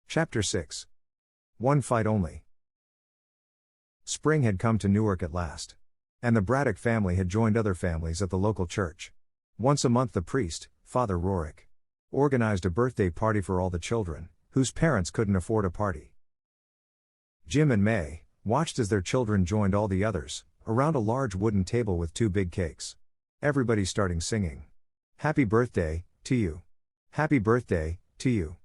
Chapter 6. One fight only. Spring had come to Newark at last. And the Braddock family had joined other families at the local church. Once a month the priest, Father Rourke, organized a birthday party for all the children, whose parents couldn't afford a party. Jim and May watched as their children joined all the others, around a large wooden table with 2 big cakes. Everybody starting singing, "Happy birthday, to you. Happy birthday, to you."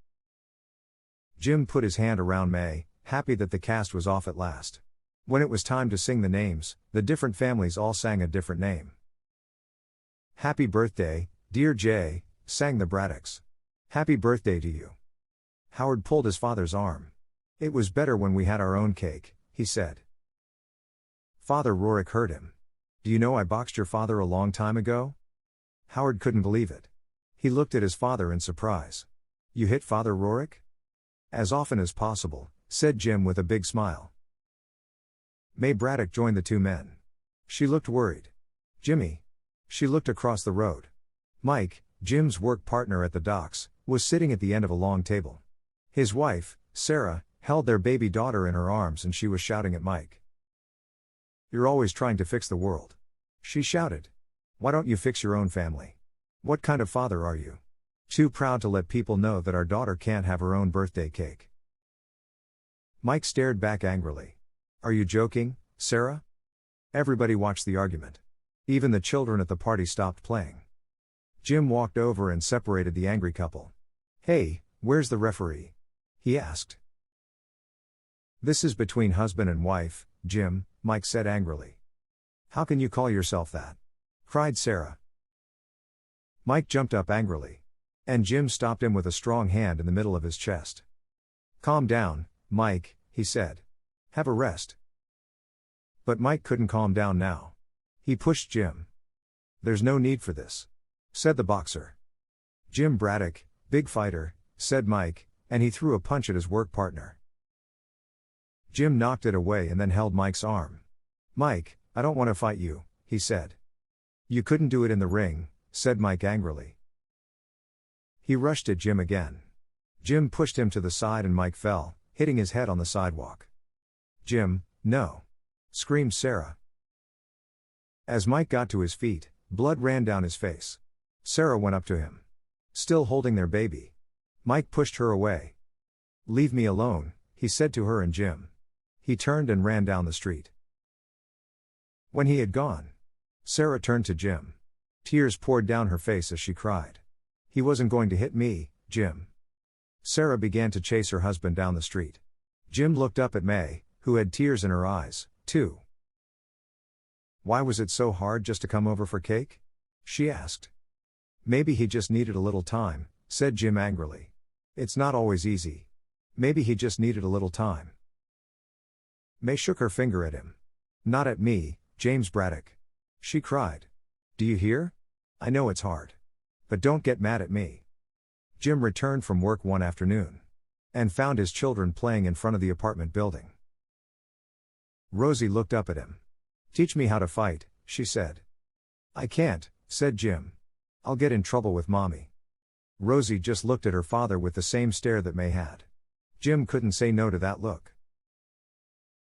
Jim put his hand around May, happy that the cast was off at last. When it was time to sing the names, the different families all sang a different name. "Happy birthday, dear Jay," sang the Braddocks. "Happy birthday to you." Howard pulled his father's arm. "It was better when we had our own cake," he said. Father Rourke heard him. "Do you know I boxed your father a long time ago?" Howard couldn't believe it. He looked at his father in surprise. "You hit Father Rourke?" "As often as possible," said Jim with a big smile. May Braddock joined the 2 men. She looked worried. "Jimmy." She looked across the road. Mike, Jim's work partner at the docks, was sitting at the end of a long table. His wife, Sarah, held their baby daughter in her arms and she was shouting at Mike. "You're always trying to fix the world," she shouted. "Why don't you fix your own family? What kind of father are you? Too proud to let people know that our daughter can't have her own birthday cake." Mike stared back angrily. "Are you joking, Sarah?" Everybody watched the argument. Even the children at the party stopped playing. Jim walked over and separated the angry couple. "Hey, where's the referee?" he asked. "This is between husband and wife, Jim," Mike said angrily. "How can you call yourself that?" cried Sarah. Mike jumped up angrily. And Jim stopped him with a strong hand in the middle of his chest. "Calm down, Mike," he said. "Have a rest." But Mike couldn't calm down now. He pushed Jim. "There's no need for this," said the boxer. "Jim Braddock, big fighter," said Mike, and he threw a punch at his work partner. Jim knocked it away and then held Mike's arm. "Mike, I don't want to fight you," he said. "You couldn't do it in the ring," said Mike angrily. He rushed at Jim again. Jim pushed him to the side and Mike fell, hitting his head on the sidewalk. "Jim, no!" screamed Sarah. As Mike got to his feet, blood ran down his face. Sarah went up to him. Still holding their baby. Mike pushed her away. "Leave me alone," he said to her and Jim. He turned and ran down the street. When he had gone, Sarah turned to Jim. Tears poured down her face as she cried. "He wasn't going to hit me, Jim." Sarah began to chase her husband down the street. Jim looked up at May, who had tears in her eyes, too. "Why was it so hard just to come over for cake?" she asked. "Maybe he just needed a little time," said Jim angrily. "It's not always easy. Maybe he just needed a little time." May shook her finger at him. "Not at me, James Braddock," she cried. "Do you hear? I know it's hard. But don't get mad at me." Jim returned from work one afternoon. And found his children playing in front of the apartment building. Rosie looked up at him. "Teach me how to fight," she said. "I can't," said Jim. "I'll get in trouble with Mommy." Rosie just looked at her father with the same stare that May had. Jim couldn't say no to that look.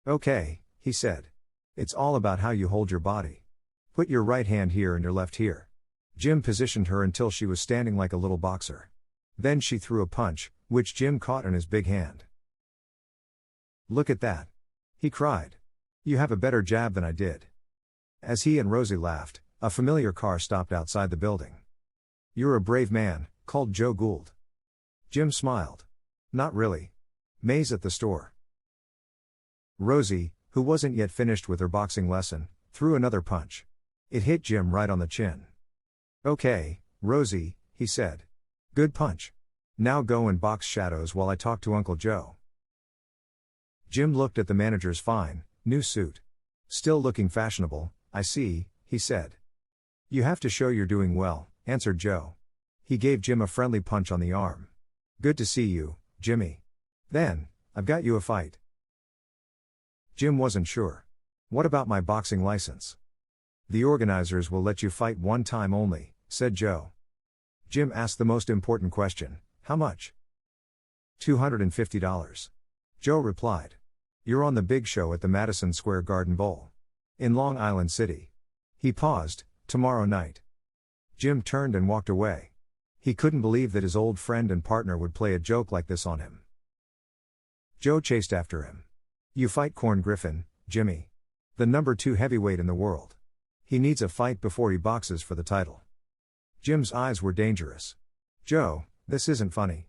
"Okay," he said. "It's all about how you hold your body. Put your right hand here and your left here." Jim positioned her until she was standing like a little boxer. Then she threw a punch, which Jim caught in his big hand. "Look at that!" he cried. "You have a better jab than I did." As he and Rosie laughed, a familiar car stopped outside the building. "You're a brave man," called Joe Gould. Jim smiled. "Not really. May's at the store." Rosie, who wasn't yet finished with her boxing lesson, threw another punch. It hit Jim right on the chin. "Okay, Rosie," he said. "Good punch. Now go and box shadows while I talk to Uncle Joe." Jim looked at the manager's fine, new suit. "Still looking fashionable, I see," he said. "You have to show you're doing well," answered Joe. He gave Jim a friendly punch on the arm. "Good to see you, Jimmy. Then, I've got you a fight." Jim wasn't sure. "What about my boxing license?" "The organizers will let you fight one time only," said Joe. Jim asked the most important question, "How much?" $250. Joe replied. You're on the big show at the Madison Square Garden Bowl. In Long Island City. He paused, tomorrow night. Jim turned and walked away. He couldn't believe that his old friend and partner would play a joke like this on him. Joe chased after him. You fight Corn Griffin, Jimmy. The number 2 heavyweight in the world. He needs a fight before he boxes for the title. Jim's eyes were dangerous. Joe, this isn't funny.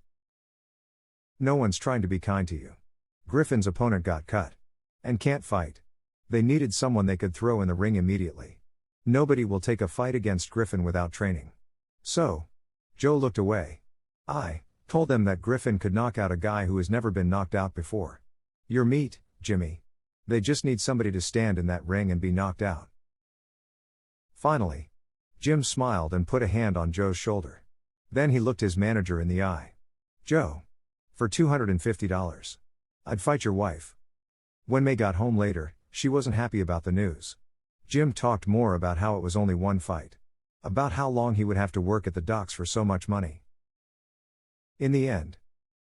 No one's trying to be kind to you. Griffin's opponent got cut. And can't fight. They needed someone they could throw in the ring immediately. Nobody will take a fight against Griffin without training. So. Joe looked away. I told them that Griffin could knock out a guy who has never been knocked out before. You're meat, Jimmy. They just need somebody to stand in that ring and be knocked out. Finally. Jim smiled and put a hand on Joe's shoulder. Then he looked his manager in the eye. Joe. For $250. I'd fight your wife. When May got home later, she wasn't happy about the news. Jim talked more about how it was only one fight. About how long he would have to work at the docks for so much money. In the end,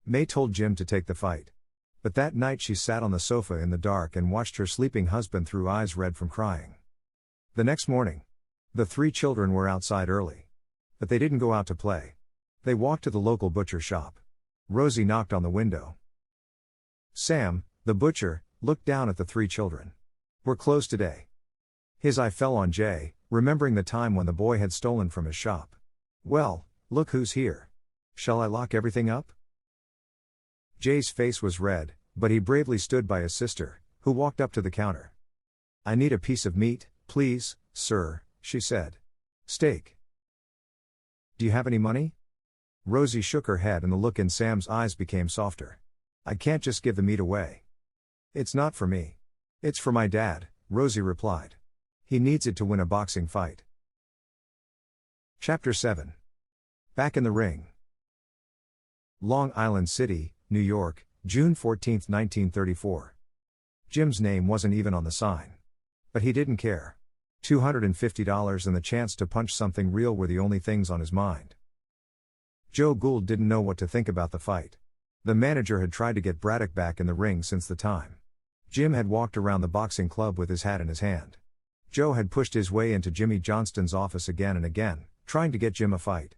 May told Jim to take the fight. But that night she sat on the sofa in the dark and watched her sleeping husband through eyes red from crying. The next morning, the 3 children were outside early. But they didn't go out to play. They walked to the local butcher shop. Rosie knocked on the window. Sam, the butcher, looked down at the 3 children. We're closed today. His eye fell on Jay, remembering the time when the boy had stolen from his shop. Well, look who's here. Shall I lock everything up? Jay's face was red, but he bravely stood by his sister, who walked up to the counter. I need a piece of meat, please, sir, she said. Steak. Do you have any money? Rosie shook her head and the look in Sam's eyes became softer. I can't just give the meat away. It's not for me. It's for my dad, Rosie replied. He needs it to win a boxing fight. Chapter 7. Back in the ring. Long Island City, New York, June 14, 1934. Jim's name wasn't even on the sign. But he didn't care. $250 and the chance to punch something real were the only things on his mind. Joe Gould didn't know what to think about the fight. The manager had tried to get Braddock back in the ring since the time. Jim had walked around the boxing club with his hat in his hand. Joe had pushed his way into Jimmy Johnston's office again and again, trying to get Jim a fight.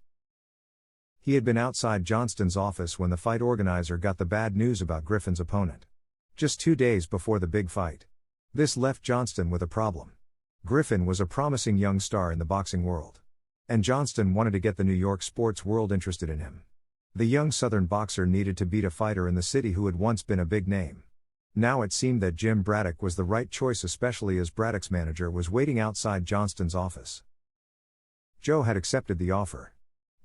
He had been outside Johnston's office when the fight organizer got the bad news about Griffin's opponent. Just 2 days before the big fight. This left Johnston with a problem. Griffin was a promising young star in the boxing world. And Johnston wanted to get the New York sports world interested in him. The young Southern boxer needed to beat a fighter in the city who had once been a big name. Now it seemed that Jim Braddock was the right choice, especially as Braddock's manager was waiting outside Johnston's office. Joe had accepted the offer.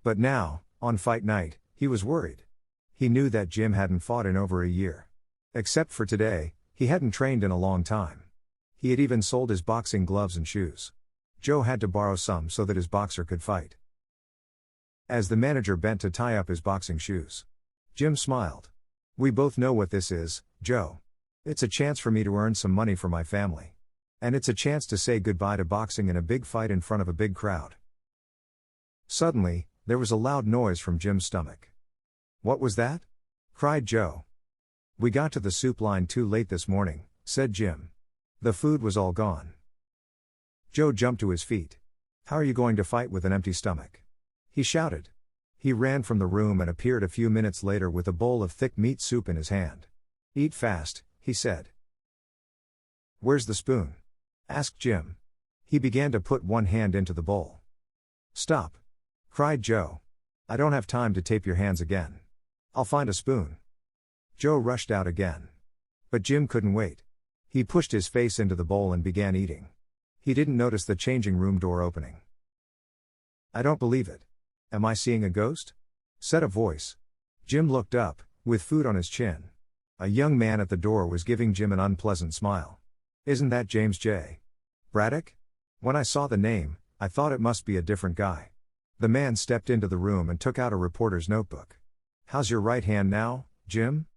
But now, on fight night, he was worried. He knew that Jim hadn't fought in over a year. Except for today, he hadn't trained in a long time. He had even sold his boxing gloves and shoes. Joe had to borrow some so that his boxer could fight. As the manager bent to tie up his boxing shoes, Jim smiled. We both know what this is, Joe. It's a chance for me to earn some money for my family. And it's a chance to say goodbye to boxing in a big fight in front of a big crowd. Suddenly, there was a loud noise from Jim's stomach. What was that? Cried Joe. We got to the soup line too late this morning, said Jim. The food was all gone. Joe jumped to his feet. How are you going to fight with an empty stomach? He shouted. He ran from the room and appeared a few minutes later with a bowl of thick meat soup in his hand. Eat fast, he said. Where's the spoon? Asked Jim. He began to put one hand into the bowl. Stop! Cried Joe. I don't have time to tape your hands again. I'll find a spoon. Joe rushed out again. But Jim couldn't wait. He pushed his face into the bowl and began eating. He didn't notice the changing room door opening. I don't believe it. Am I seeing a ghost? Said a voice. Jim looked up, with food on his chin. A young man at the door was giving Jim an unpleasant smile. Isn't that James J. Braddock? When I saw the name, I thought it must be a different guy. The man stepped into the room and took out a reporter's notebook. How's your right hand now, Jim?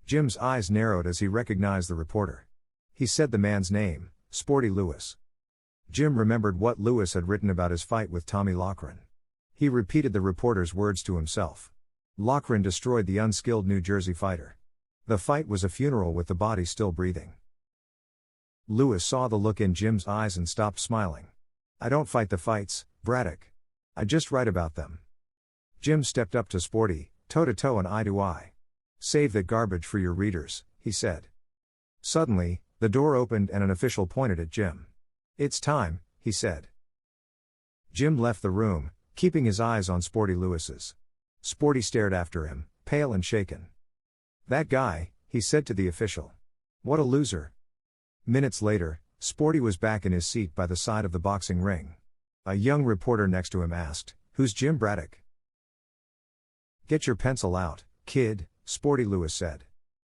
Jim's eyes narrowed as he recognized the reporter. He said the man's name, Sporty Lewis. Jim remembered what Lewis had written about his fight with Tommy Loughran. He repeated the reporter's words to himself. Loughran destroyed the unskilled New Jersey fighter. The fight was a funeral with the body still breathing. Lewis saw the look in Jim's eyes and stopped smiling. I don't fight the fights, Braddock. I just write about them. Jim stepped up to Sporty, toe-to-toe and eye-to-eye. Save that garbage for your readers, he said. Suddenly, the door opened and an official pointed at Jim. It's time, he said. Jim left the room, keeping his eyes on Sporty Lewis's. Sporty stared after him, pale and shaken. That guy, he said to the official. What a loser. Minutes later, Sporty was back in his seat by the side of the boxing ring. A young reporter next to him asked, Who's Jim Braddock? Get your pencil out, kid, Sporty Lewis said.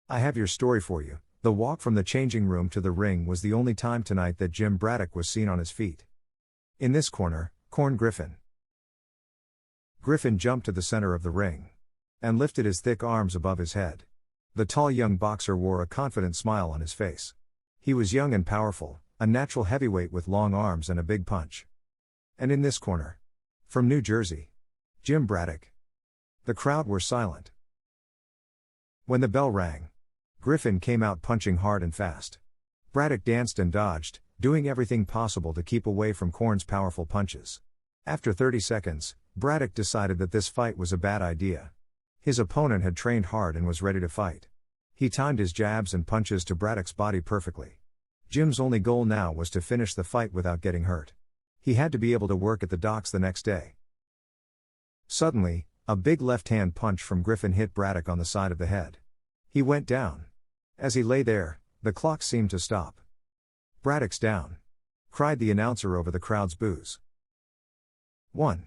I have your story for you. The walk from the changing room to the ring was the only time tonight that Jim Braddock was seen on his feet. In this corner, Corn Griffin. Griffin jumped to the center of the ring and lifted his thick arms above his head. The tall young boxer wore a confident smile on his face. He was young and powerful, a natural heavyweight with long arms and a big punch. And in this corner, from New Jersey, Jim Braddock. The crowd were silent. When the bell rang, Griffin came out punching hard and fast. Braddock danced and dodged, doing everything possible to keep away from Corn's powerful punches. After 30 seconds, Braddock decided that this fight was a bad idea. His opponent had trained hard and was ready to fight. He timed his jabs and punches to Braddock's body perfectly. Jim's only goal now was to finish the fight without getting hurt. He had to be able to work at the docks the next day. Suddenly, a big left-hand punch from Griffin hit Braddock on the side of the head. He went down. As he lay there, the clock seemed to stop. Braddock's down, cried the announcer over the crowd's boos. 1,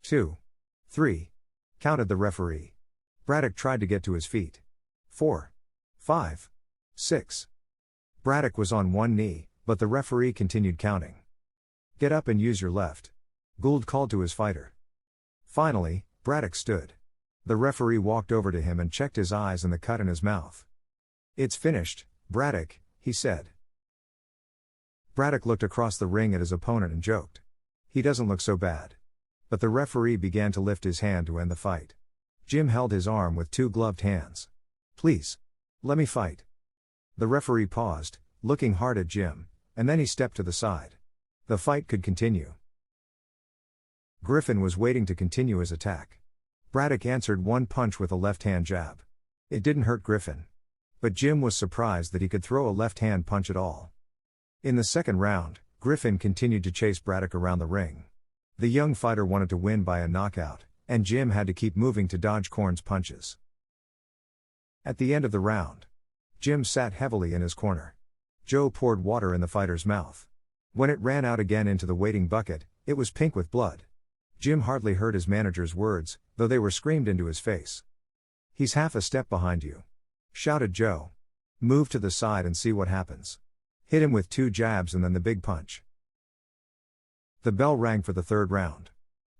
2, 3, counted the referee. Braddock tried to get to his feet. 4, 5, 6. Braddock was on one knee, but the referee continued counting. Get up and use your left, Gould called to his fighter. Finally, Braddock stood. The referee walked over to him and checked his eyes and the cut in his mouth. It's finished, Braddock, he said. Braddock looked across the ring at his opponent and joked. He doesn't look so bad. But the referee began to lift his hand to end the fight. Jim held his arm with two gloved hands. Please. Let me fight. The referee paused, looking hard at Jim, and then he stepped to the side. The fight could continue. Griffin was waiting to continue his attack. Braddock answered one punch with a left-hand jab. It didn't hurt Griffin. But Jim was surprised that he could throw a left-hand punch at all. In the second round, Griffin continued to chase Braddock around the ring. The young fighter wanted to win by a knockout, and Jim had to keep moving to dodge Corn's punches. At the end of the round, Jim sat heavily in his corner. Joe poured water in the fighter's mouth. When it ran out again into the waiting bucket, it was pink with blood. Jim hardly heard his manager's words, though they were screamed into his face. He's half a step behind you, shouted Joe. Move to the side and see what happens. Hit him with two jabs and then the big punch. The bell rang for the third round.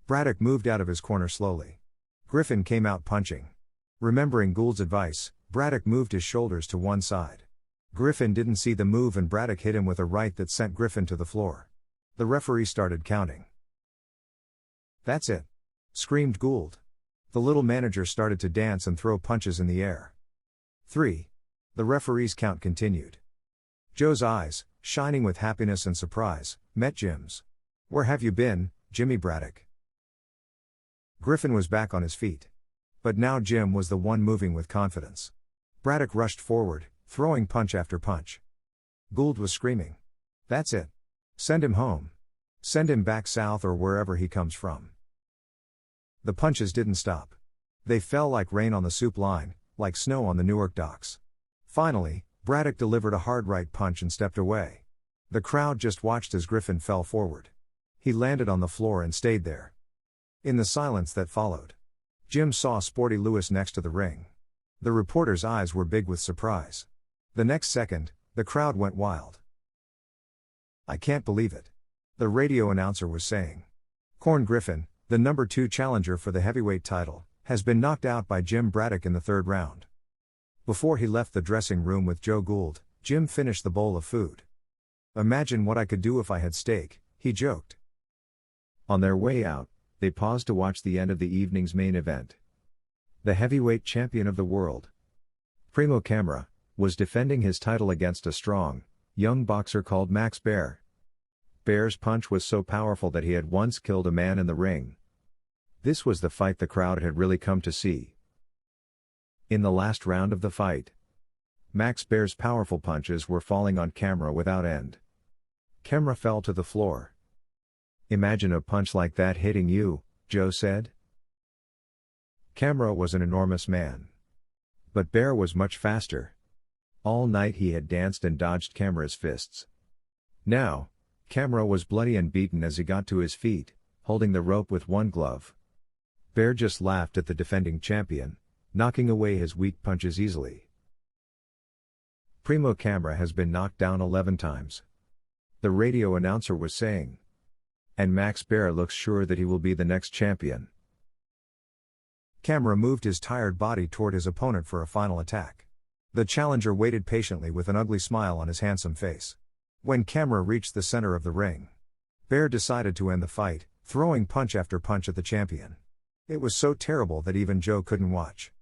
Braddock moved out of his corner slowly. Griffin came out punching. Remembering Gould's advice, Braddock moved his shoulders to one side. Griffin didn't see the move and Braddock hit him with a right that sent Griffin to the floor. The referee started counting. That's it, screamed Gould. The little manager started to dance and throw punches in the air. 3. The referee's count continued. Joe's eyes, shining with happiness and surprise, met Jim's. Where have you been, Jimmy Braddock? Griffin was back on his feet. But now Jim was the one moving with confidence. Braddock rushed forward, throwing punch after punch. Gould was screaming. That's it. Send him home. Send him back south or wherever he comes from. The punches didn't stop. They fell like rain on the soup line, like snow on the Newark docks. Finally, Braddock delivered a hard right punch and stepped away. The crowd just watched as Griffin fell forward. He landed on the floor and stayed there. In the silence that followed, Jim saw Sporty Lewis next to the ring. The reporter's eyes were big with surprise. The next second, the crowd went wild. I can't believe it. The radio announcer was saying. Corn Griffin, the number 2 challenger for the heavyweight title, has been knocked out by Jim Braddock in the third round. Before he left the dressing room with Joe Gould, Jim finished the bowl of food. Imagine what I could do if I had steak, he joked. On their way out, they paused to watch the end of the evening's main event. The heavyweight champion of the world, Primo Camera, was defending his title against a strong, young boxer called Max Baer. Baer's punch was so powerful that he had once killed a man in the ring. This was the fight the crowd had really come to see. In the last round of the fight, Max Baer's powerful punches were falling on Camera without end. Camera fell to the floor. "Imagine a punch like that hitting you," Joe said. Camera was an enormous man. But Baer was much faster. All night he had danced and dodged Camera's fists. Now, Camera was bloody and beaten as he got to his feet, holding the rope with one glove. Baer just laughed at the defending champion, knocking away his weak punches easily. Primo Camera has been knocked down 11 times. The radio announcer was saying. And Max Baer looks sure that he will be the next champion. Camera moved his tired body toward his opponent for a final attack. The challenger waited patiently with an ugly smile on his handsome face. When Camera reached the center of the ring, Baer decided to end the fight, throwing punch after punch at the champion. It was so terrible that even Joe couldn't watch.